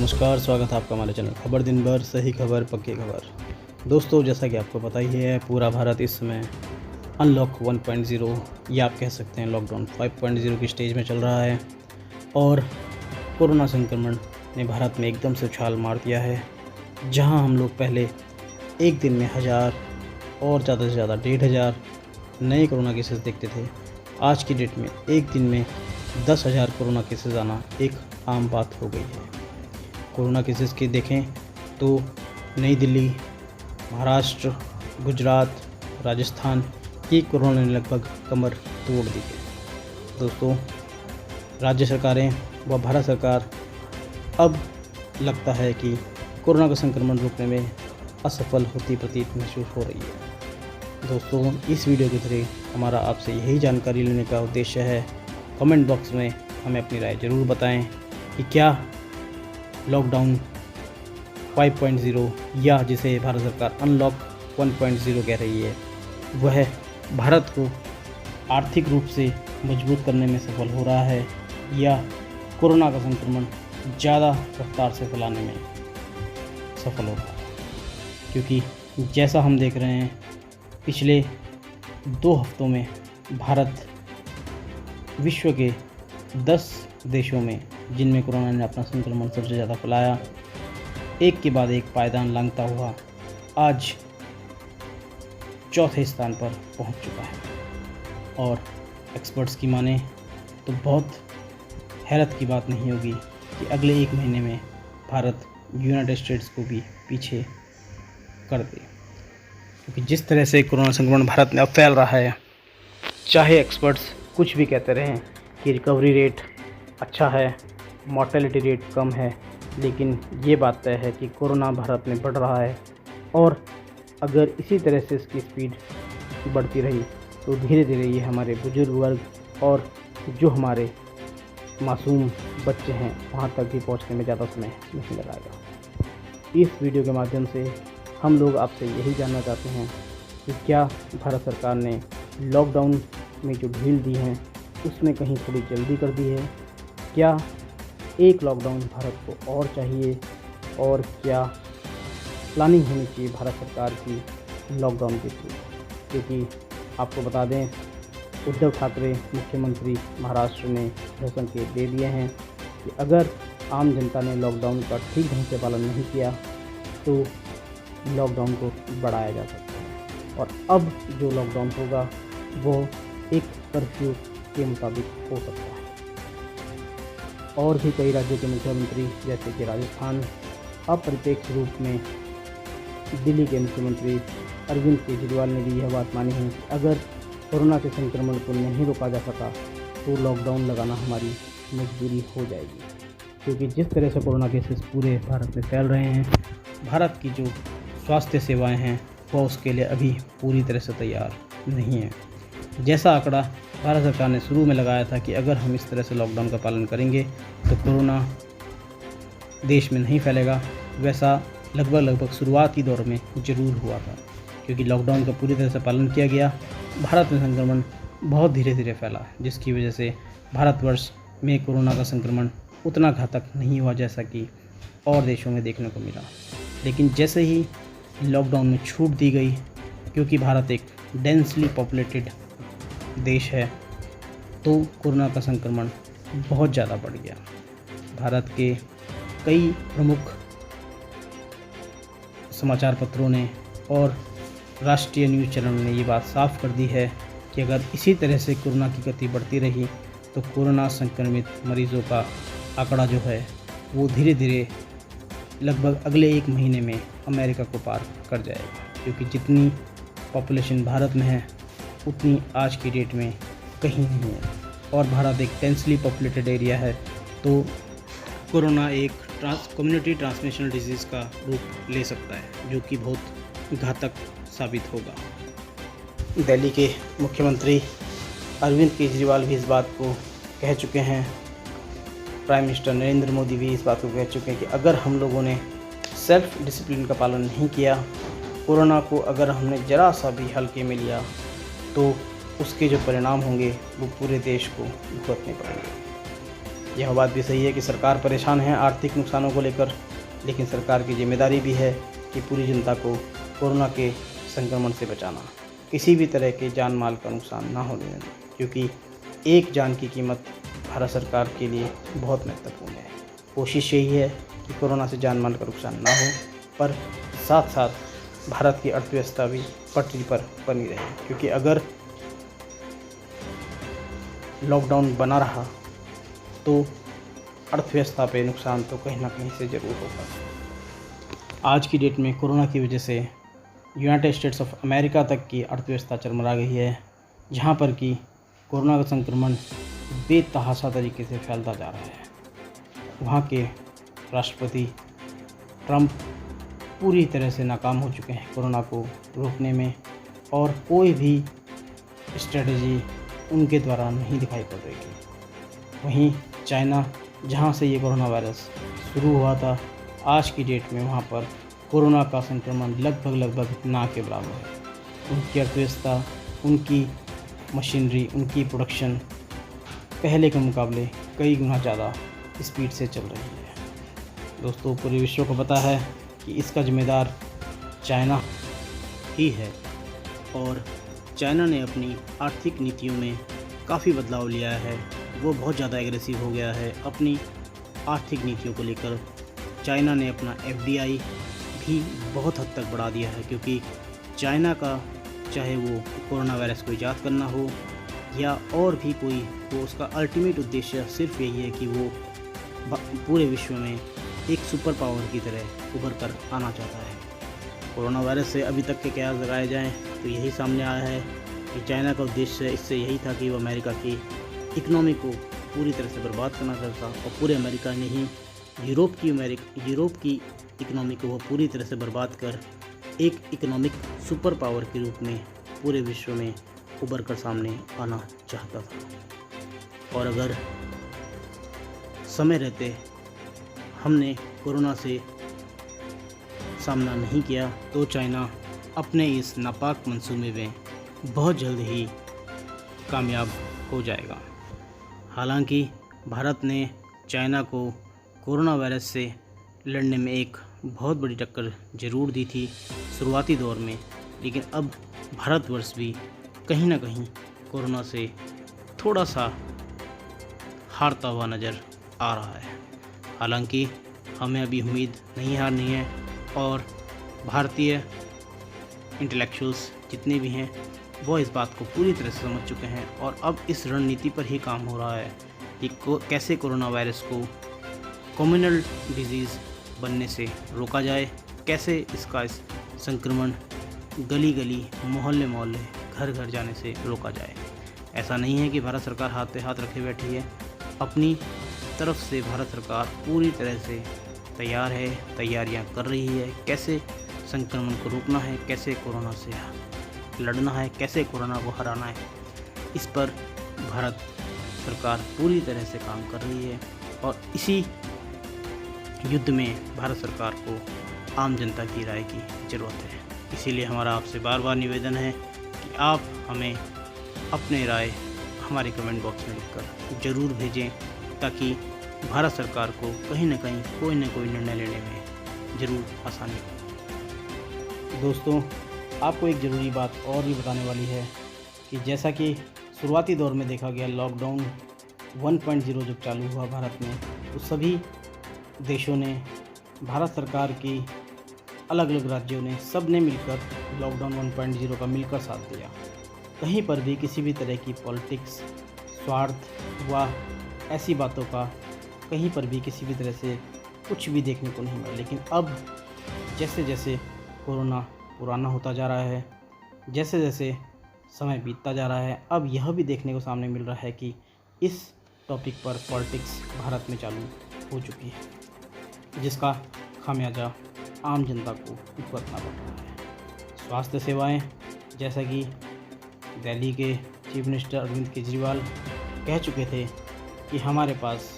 नमस्कार, स्वागत है आपका हमारे चैनल खबर दिन भर, सही खबर पक्की खबर। दोस्तों, जैसा कि आपको पता ही है, पूरा भारत इस समय अनलॉक 1.0 या आप कह सकते हैं लॉकडाउन 5.0 की स्टेज में चल रहा है और कोरोना संक्रमण ने भारत में एकदम से उछाल मार दिया है। जहां हम लोग पहले एक दिन में 1000 और ज़्यादा से ज़्यादा 1500 नए कोरोना केसेस देखते थे, आज की डेट में एक दिन में 10,000 कोरोना केसेस आना एक आम बात हो गई है। कोरोना केसेस की देखें तो नई दिल्ली, महाराष्ट्र, गुजरात, राजस्थान की कोरोना ने लगभग कमर तोड़ दी है। दोस्तों, राज्य सरकारें व भारत सरकार अब लगता है कि कोरोना का संक्रमण रोकने में असफल होती प्रतीत महसूस हो रही है। दोस्तों, इस वीडियो के जरिए हमारा आपसे यही जानकारी लेने का उद्देश्य है। कमेंट बॉक्स में हमें अपनी राय ज़रूर बताएं कि क्या लॉकडाउन 5.0 या जिसे भारत सरकार अनलॉक 1.0 कह रही है, वह भारत को आर्थिक रूप से मजबूत करने में सफल हो रहा है या कोरोना का संक्रमण ज़्यादा रफ्तार से फैलाने में सफल हो रहा है। क्योंकि जैसा हम देख रहे हैं, पिछले 2 हफ्तों में भारत विश्व के 10 देशों में जिनमें कोरोना ने अपना संक्रमण सबसे ज़्यादा फैलाया, एक के बाद एक पायदान लांघता हुआ आज चौथे स्थान पर पहुंच चुका है। और एक्सपर्ट्स की माने तो बहुत हैरत की बात नहीं होगी कि अगले 1 महीने में भारत यूनाइटेड स्टेट्स को भी पीछे कर दे। क्योंकि जिस तरह से कोरोना संक्रमण भारत में अब फैल रहा है, चाहे एक्सपर्ट्स कुछ भी कहते रहें कि रिकवरी रेट अच्छा है, मॉर्टेलिटी रेट कम है, लेकिन ये बात तय है कि कोरोना भारत में बढ़ रहा है और अगर इसी तरह से इसकी स्पीड बढ़ती रही तो धीरे धीरे ये हमारे बुजुर्ग वर्ग और जो हमारे मासूम बच्चे हैं वहाँ तक भी पहुँचने में ज़्यादा समय नहीं लगाएगा। इस वीडियो के माध्यम से हम लोग आपसे यही जानना चाहते हैं कि क्या भारत सरकार ने लॉकडाउन में जो ढील दी है उसमें कहीं थोड़ी जल्दी कर दी है? क्या एक लॉकडाउन भारत को और चाहिए और क्या प्लानिंग होनी चाहिए भारत सरकार की लॉकडाउन के लिए? क्योंकि आपको बता दें, उद्धव ठाकरे मुख्यमंत्री महाराष्ट्र ने यह संकेत दे दिए हैं कि अगर आम जनता ने लॉकडाउन का ठीक ढंग से पालन नहीं किया तो लॉकडाउन को बढ़ाया जा सकता है। और अब जो लॉकडाउन होगा वो एक कर्फ्यू के मुताबिक हो सकता है। और भी कई राज्यों के मुख्यमंत्री जैसे कि राजस्थान, अप्रत्यक्ष रूप में दिल्ली के मुख्यमंत्री अरविंद केजरीवाल ने भी यह बात मानी है कि अगर कोरोना के संक्रमण को नहीं रोका जा सका तो लॉकडाउन लगाना हमारी मजबूरी हो जाएगी। क्योंकि जिस तरह से कोरोना केसेस पूरे भारत में फैल रहे हैं, भारत की जो स्वास्थ्य सेवाएं हैं वह उसके लिए अभी पूरी तरह से तैयार नहीं है। जैसा आंकड़ा भारत सरकार ने शुरू में लगाया था कि अगर हम इस तरह से लॉकडाउन का पालन करेंगे तो कोरोना देश में नहीं फैलेगा, वैसा लगभग शुरुआती दौर में ज़रूर हुआ था। क्योंकि लॉकडाउन का पूरी तरह से पालन किया गया, भारत में संक्रमण बहुत धीरे धीरे फैला, जिसकी वजह से भारतवर्ष में कोरोना का संक्रमण उतना घातक नहीं हुआ जैसा कि और देशों में देखने को मिला। लेकिन जैसे ही लॉकडाउन में छूट दी गई, क्योंकि भारत एक डेंसली पॉपुलेटेड देश है, तो कोरोना का संक्रमण बहुत ज़्यादा बढ़ गया। भारत के कई प्रमुख समाचार पत्रों ने और राष्ट्रीय न्यूज़ चैनल ने ये बात साफ कर दी है कि अगर इसी तरह से कोरोना की गति बढ़ती रही तो कोरोना संक्रमित मरीज़ों का आंकड़ा जो है वो धीरे धीरे लगभग अगले 1 महीने में अमेरिका को पार कर जाएगा। क्योंकि जितनी पॉपुलेशन भारत में है उतनी आज की डेट में कहीं नहीं है और भारत एक डेंसली पॉपुलेटेड एरिया है, तो कोरोना एक कम्युनिटी ट्रांसमिशनल डिजीज़ का रूप ले सकता है, जो कि बहुत घातक साबित होगा। दिल्ली के मुख्यमंत्री अरविंद केजरीवाल भी इस बात को कह चुके हैं, प्राइम मिनिस्टर नरेंद्र मोदी भी इस बात को कह चुके हैं कि अगर हम लोगों ने सेल्फ डिसिप्लिन का पालन नहीं किया, कोरोना को अगर हमने ज़रा सा भी हल्के में लिया तो उसके जो परिणाम होंगे वो पूरे देश को भुगतने पड़ेंगे। यह बात भी सही है कि सरकार परेशान है आर्थिक नुकसानों को लेकर, लेकिन सरकार की जिम्मेदारी भी है कि पूरी जनता को कोरोना के संक्रमण से बचाना, किसी भी तरह के जान माल का नुकसान ना होने देना, क्योंकि एक जान की कीमत भारत सरकार के लिए बहुत महत्वपूर्ण है। कोशिश यही है कि कोरोना से जान माल का नुकसान ना हो, पर साथ साथ भारत की अर्थव्यवस्था भी पटरी पर बनी रहे, क्योंकि अगर लॉकडाउन बना रहा तो अर्थव्यवस्था पे नुकसान तो कहीं ना कहीं से ज़रूर होगा। आज की डेट में कोरोना की वजह से यूनाइटेड स्टेट्स ऑफ अमेरिका तक की अर्थव्यवस्था चरमरा गई है, जहां पर कि कोरोना का संक्रमण बेतहाशा तरीके से फैलता जा रहा है। वहां के राष्ट्रपति ट्रंप पूरी तरह से नाकाम हो चुके हैं कोरोना को रोकने में, और कोई भी स्ट्रेटजी उनके द्वारा नहीं दिखाई पड़ रही थी। वहीं चाइना, जहां से ये कोरोना वायरस शुरू हुआ था, आज की डेट में वहां पर कोरोना का संक्रमण लगभग ना के बराबर है। उनकी अर्थव्यवस्था, उनकी मशीनरी, उनकी प्रोडक्शन पहले के मुकाबले कई गुना ज़्यादा स्पीड से चल रही है। दोस्तों, पूरे विश्व को पता है कि इसका जिम्मेदार चाइना ही है, और चाइना ने अपनी आर्थिक नीतियों में काफ़ी बदलाव लिया है। वो बहुत ज़्यादा एग्रेसिव हो गया है अपनी आर्थिक नीतियों को लेकर। चाइना ने अपना FDI भी बहुत हद तक बढ़ा दिया है, क्योंकि चाइना का चाहे वो कोरोना वायरस को ईजाद करना हो या और भी कोई, तो उसका अल्टीमेट उद्देश्य सिर्फ यही है कि वो पूरे विश्व में एक सुपर पावर की तरह उभर कर आना चाहता है। कोरोना वायरस से अभी तक के कयास लगाए जाएँ तो यही सामने आया है कि चाइना का उद्देश्य इससे यही था कि वो अमेरिका की इकनॉमी को पूरी तरह से बर्बाद करना चाहता, और पूरे अमेरिका ने ही यूरोप की इकनॉमी को वो पूरी तरह से बर्बाद कर एक इकोनॉमिक सुपर पावर के रूप में पूरे विश्व में उभर कर सामने आना चाहता था। और अगर समय रहते हमने कोरोना से सामना नहीं किया तो चाइना अपने इस नापाक मंसूबे में बहुत जल्द ही कामयाब हो जाएगा। हालांकि भारत ने चाइना को कोरोना वायरस से लड़ने में एक बहुत बड़ी टक्कर ज़रूर दी थी शुरुआती दौर में, लेकिन अब भारतवर्ष भी कहीं ना कहीं कोरोना से थोड़ा सा हारता हुआ नज़र आ रहा है। हालांकि हमें अभी उम्मीद नहीं हारनी है, और भारतीय इंटेलेक्चुअल्स जितने भी हैं वो इस बात को पूरी तरह से समझ चुके हैं, और अब इस रणनीति पर ही काम हो रहा है कि कैसे कोरोना वायरस को कम्युनल डिजीज़ बनने से रोका जाए, कैसे इसका संक्रमण गली गली, मोहल्ले मोहल्ले, घर घर जाने से रोका जाए। ऐसा नहीं है कि भारत सरकार हाथ पे हाथ रखे बैठी है। अपनी तरफ से भारत सरकार पूरी तरह से तैयार है, तैयारियां कर रही है, कैसे संक्रमण को रोकना है, कैसे कोरोना से लड़ना है, कैसे कोरोना को हराना है। इस पर भारत सरकार पूरी तरह से काम कर रही है, और इसी युद्ध में भारत सरकार को आम जनता की राय की ज़रूरत है। इसीलिए हमारा आपसे बार बार निवेदन है कि आप हमें अपने राय हमारे कमेंट बॉक्स में लिखकर ज़रूर भेजें, ताकि भारत सरकार को कहीं ना कहीं कोई ना कोई निर्णय लेने में ज़रूर आसानी हो। दोस्तों, आपको एक ज़रूरी बात और भी बताने वाली है कि जैसा कि शुरुआती दौर में देखा गया, लॉकडाउन 1.0 जब चालू हुआ भारत में, तो सभी देशों ने, भारत सरकार की अलग अलग राज्यों ने, सब ने मिलकर लॉकडाउन 1.0 का मिलकर साथ दिया। कहीं पर भी किसी भी तरह की पॉलिटिक्स, स्वार्थ व ऐसी बातों का कहीं पर भी किसी भी तरह से कुछ भी देखने को नहीं मिला। लेकिन अब जैसे जैसे कोरोना पुराना होता जा रहा है, जैसे जैसे समय बीतता जा रहा है, अब यह भी देखने को सामने मिल रहा है कि इस टॉपिक पर पॉलिटिक्स भारत में चालू हो चुकी है, जिसका खामियाजा आम जनता को भुगतना पड़ रहा है। स्वास्थ्य सेवाएं, जैसा कि दिल्ली के चीफ मिनिस्टर अरविंद केजरीवाल कह चुके थे कि हमारे पास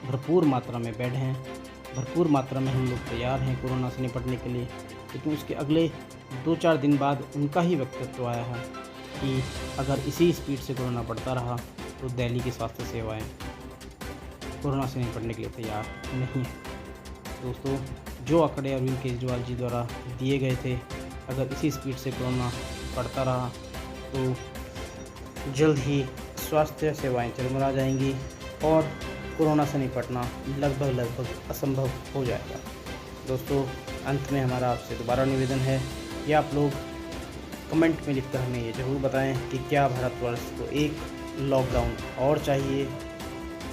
भरपूर मात्रा में बेड हैं, भरपूर मात्रा में हम लोग तैयार हैं कोरोना से निपटने के लिए। लेकिन उसके अगले 2-4 दिन बाद उनका ही वक्तव्य आया है कि अगर इसी स्पीड से कोरोना बढ़ता रहा तो दिल्ली की स्वास्थ्य सेवाएं कोरोना से निपटने के लिए तैयार नहीं है। दोस्तों, जो आंकड़े अरविंद केजरीवाल जी द्वारा दिए गए थे, अगर इसी स्पीड से कोरोना बढ़ता रहा तो जल्द ही स्वास्थ्य सेवाएं चरमरा जाएंगी और कोरोना से निपटना लगभग असंभव हो जाएगा। दोस्तों, अंत में हमारा आपसे दोबारा निवेदन है कि आप लोग कमेंट में लिखकर हमें ये ज़रूर बताएं कि क्या भारतवर्ष को एक लॉकडाउन और चाहिए,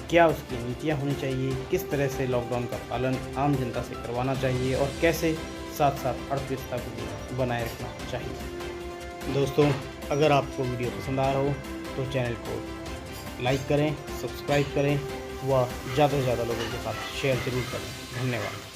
क्या उसकी नीतियाँ होनी चाहिए, किस तरह से लॉकडाउन का पालन आम जनता से करवाना चाहिए और कैसे साथ साथ अर्थव्यवस्था को भी बनाए रखना चाहिए। दोस्तों, अगर आपको वीडियो पसंद आया हो तो चैनल को लाइक करें, सब्सक्राइब करें व ज़्यादा से ज़्यादा लोगों के साथ शेयर ज़रूर करें। धन्यवाद।